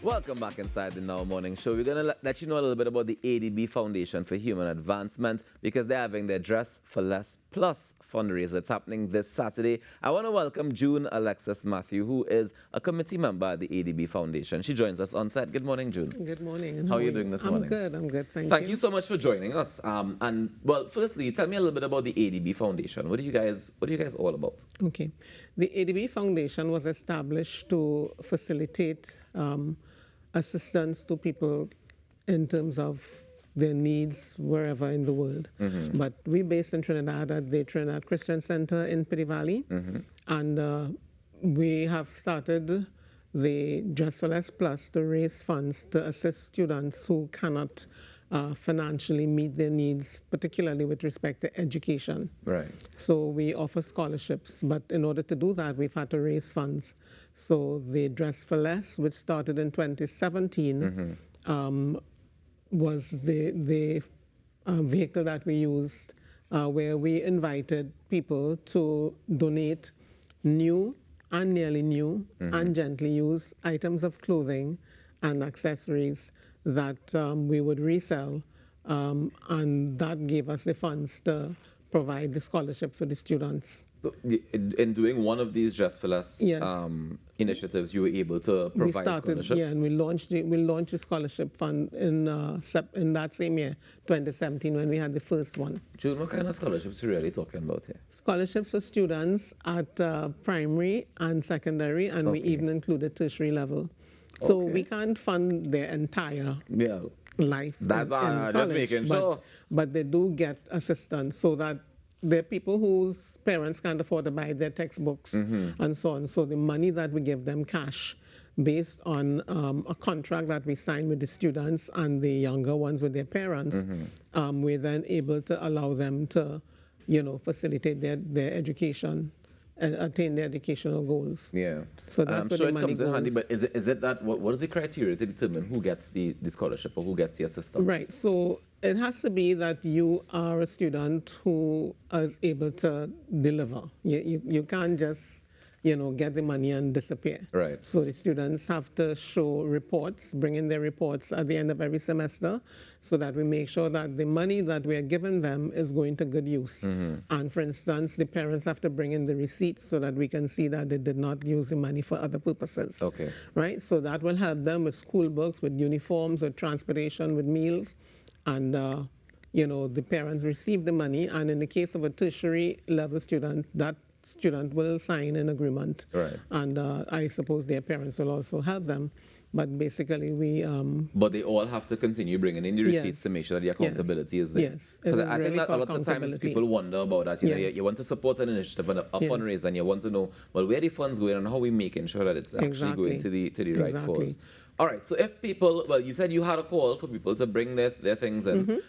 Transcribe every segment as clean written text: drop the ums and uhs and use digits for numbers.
Welcome back inside the Now Morning Show. We're going to let you know a little bit about the ADB Foundation for Human Advancement because they're having their Dress for Less Plus fundraiser. It's happening this Saturday. I want to welcome June Alexis Matthew, who is a committee member at the ADB Foundation. She joins us on set. Good morning, June. Good morning. How are you doing this morning? I'm good. Thank you so much for joining us. Well, firstly, tell me a little bit about the ADB Foundation. What are you guys all about? Okay. The ADB Foundation was established to facilitate assistance to people in terms of their needs wherever in the world. Mm-hmm. But we're based in Trinidad at the Trinidad Christian Center in Pity Valley. Mm-hmm. And we have started the Dress for Less Plus to raise funds to assist students who cannot financially meet their needs, particularly with respect to education. Right. So we offer scholarships, but in order to do that, we've had to raise funds. So the Dress for Less, which started in 2017, was the vehicle that we used, where we invited people to donate new and nearly new and gently used items of clothing and accessories that we would resell, and that gave us the funds to provide the scholarship for the students. So in doing one of these Dress for Less initiatives, you were able to provide scholarships? Yeah, and we launched the scholarship fund in that same year, 2017, when we had the first one. June, what kind of scholarships are you really talking about here? Scholarships for students at primary and secondary, and we even included tertiary level. So we can't fund their entire life That's in college, just making sure. But they do get assistance so that there are people whose parents can't afford to buy their textbooks and so on. So the money that we give them cash based on a contract that we sign with the students and the younger ones with their parents, we're then able to allow them to, facilitate their education and attain their educational goals. Yeah. So that's I'm where sure the it money comes in handy, goes. but is it that, what is the criteria to determine who gets the scholarship or who gets the assistance? Right. So it has to be that you are a student who is able to deliver. You can't just, get the money and disappear. Right. So the students have to show reports, bring in their reports at the end of every semester so that we make sure that the money that we are giving them is going to good use. And for instance, the parents have to bring in the receipts so that we can see that they did not use the money for other purposes. Okay. Right? So that will help them with school books, with uniforms, with transportation, with meals. And the parents receive the money, and in the case of a tertiary level student, that student will sign an agreement. Right. And I suppose their parents will also help them. But basically, we... But they all have to continue bringing in the receipts to make sure that the accountability is there. Yes. Because I think that a lot of times people wonder about that. You want to support an initiative and a fundraiser, and you want to know, well, where the funds going and how we making sure that it's actually going to the right cause. All right, so if people, you said you had a call for people to bring their things in.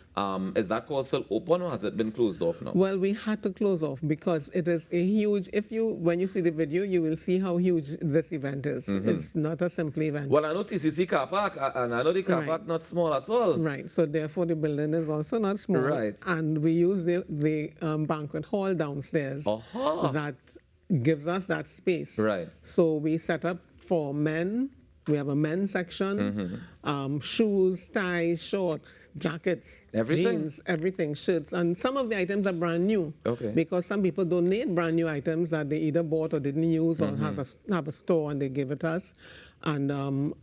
Is that call still open or has it been closed off now? Well, we had to close off because it is a huge, when you see the video, you will see how huge this event is. It's not a simple event. Well, I know TCC car park, and I know the car park not small at all. Right, so therefore the building is also not small. Right. And we use the banquet hall downstairs that gives us that space. Right. So we set up for men. We have a men's section, shoes, ties, shorts, jackets, jeans, everything, shirts. And some of the items are brand new. Okay. Because some people donate brand new items that they either bought or didn't use or have a store and they give it us. And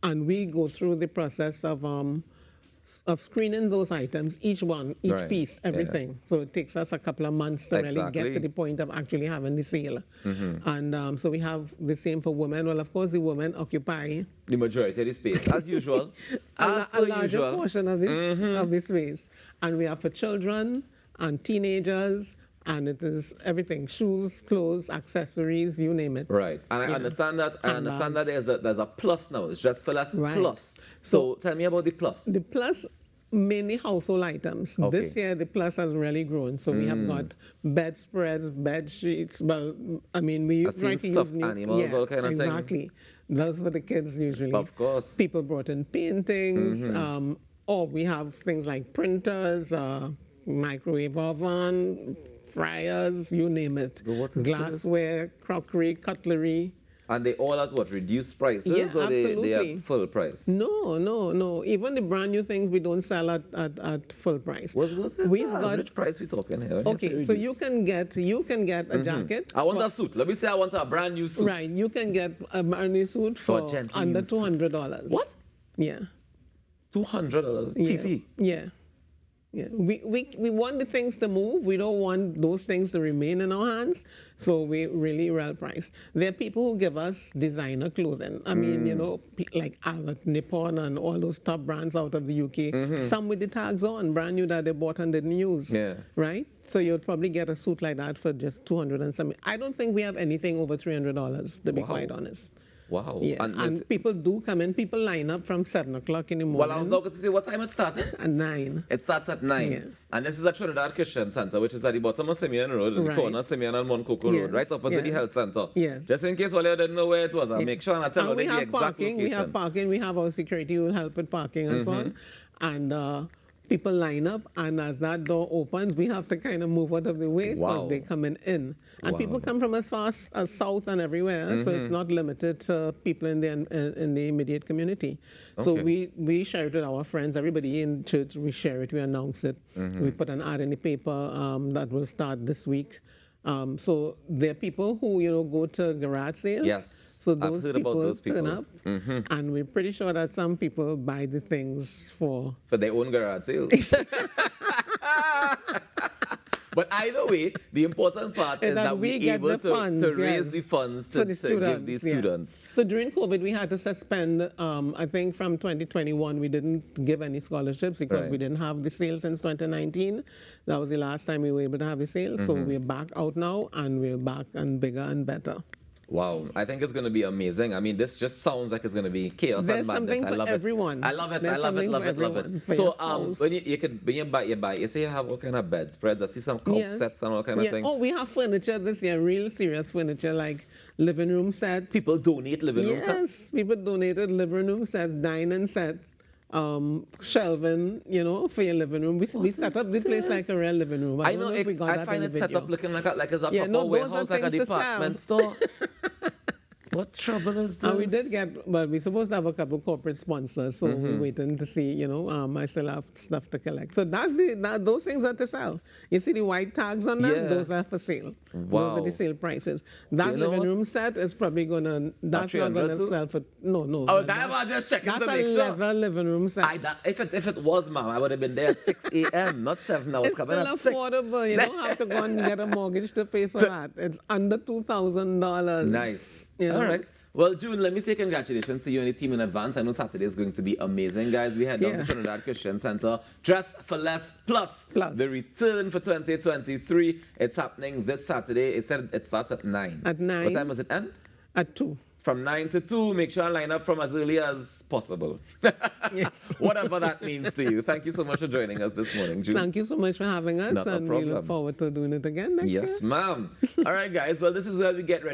we go through the process of screening those items, each piece, everything. So it takes us a couple of months to really get to the point of actually having the sale. And so we have the same for women. Well, of course, the women occupy the majority of the space, as usual. a larger portion of the space. And we have for children and teenagers, and it is everything: shoes, clothes, accessories, you name it. Right, and I understand that. I understand that there's a plus now. It's Dress for Less plus. So tell me about the plus. The plus, mainly household items. This year the plus has really grown. So we have got bedspreads, bed sheets. Well, I mean, we try to use animals, all kind of things. Exactly. Those for the kids usually. Of course. People brought in paintings. Or we have things like printers, microwave oven, fryers, you name it. Glassware, crockery, cutlery. And they all at what, reduced prices, Yeah, or they absolutely. are full price? No. Even the brand new things we don't sell at full price. What's the average price we talking here? Okay, so you can get a jacket. I want a suit. Let me say I want a brand new suit. Right, you can get a brand new suit for under $200. What? Yeah. $200 TT. Yeah. Yeah, we want the things to move. We don't want those things to remain in our hands. So we really well priced. There are people who give us designer clothing. I mean, like Albert Nippon and all those top brands out of the UK. Some with the tags on, brand new that they bought and didn't use. Yeah. Right? So you'll probably get a suit like that for just $200 and something. I don't think we have anything over $300, to be quite honest. Wow. Yeah, and people do come in. People line up from 7 o'clock in the morning. Well, I was not going to say what time it started. At 9. It starts at 9. Yeah. And this is at Trinidad Christian Center, which is at the bottom of Simeon Road, the corner of Simeon and Moncoko Road, right opposite the health center. Yes. Just in case all you didn't know where it was, I'll make sure and I tell you the exact location. We have parking. We have our security who will help with parking and so on. And people line up, and as that door opens, we have to kind of move out of the way because they're coming in. And people come from as far as south and everywhere, so it's not limited to people in the immediate community. Okay. So we share it with our friends. Everybody in church, we share it, we announce it. We put an ad in the paper that will start this week. So there are people who go to garage sales. Yes. So those people turn up, and we're pretty sure that some people buy the things for their own garage sales. But either way, the important part is that we're able to raise the funds to give these students. So during COVID, we had to suspend, I think from 2021, we didn't give any scholarships because we didn't have the sale since 2019. That was the last time we were able to have the sale. So we're back out now, and we're back and bigger and better. Wow, I think it's going to be amazing. I mean, this just sounds like it's going to be chaos and madness. I love it. Everyone. I love it. I love it. So, when you buy, you say you have all kind of bed spreads. I see some couch sets and all kind of things. Oh, we have furniture this year, real serious furniture, like living room sets. People donate living room sets? Yes, people donated living room sets, dining sets. Shelving, for your living room. We set up this place like a real living room. I know if we got I find it set up looking like it's a proper warehouse, like a department store. What trouble is this? And we did get, well, we're supposed to have a couple corporate sponsors, so we're waiting to see, I still have stuff to collect. So those things are to sell. You see the white tags on them? Those are for sale. Wow. Those are the sale prices. That living room set is probably that's not going to sell for, no. Oh, that was just checking to make sure. That's a leather living room set. If it was, ma'am, I would have been there at 6 a.m., not 7. I was coming at 6. It's still affordable. You don't have to go and get a mortgage to pay for that. It's under $2,000. Nice. All right. Well, June, let me say congratulations to you and the team in advance. I know Saturday is going to be amazing, guys. We head down to Trinidad Christian Center. Dress for Less Plus. The return for 2023. It's happening this Saturday. It said it starts at 9. At 9. What time does it end? At 2. From 9 to 2, make sure I line up from as early as possible. Yes. Whatever that means to you. Thank you so much for joining us this morning, June. Thank you so much for having us. Not a problem. We look forward to doing it again next year. Yes, ma'am. All right, guys. Well, this is where we get ready.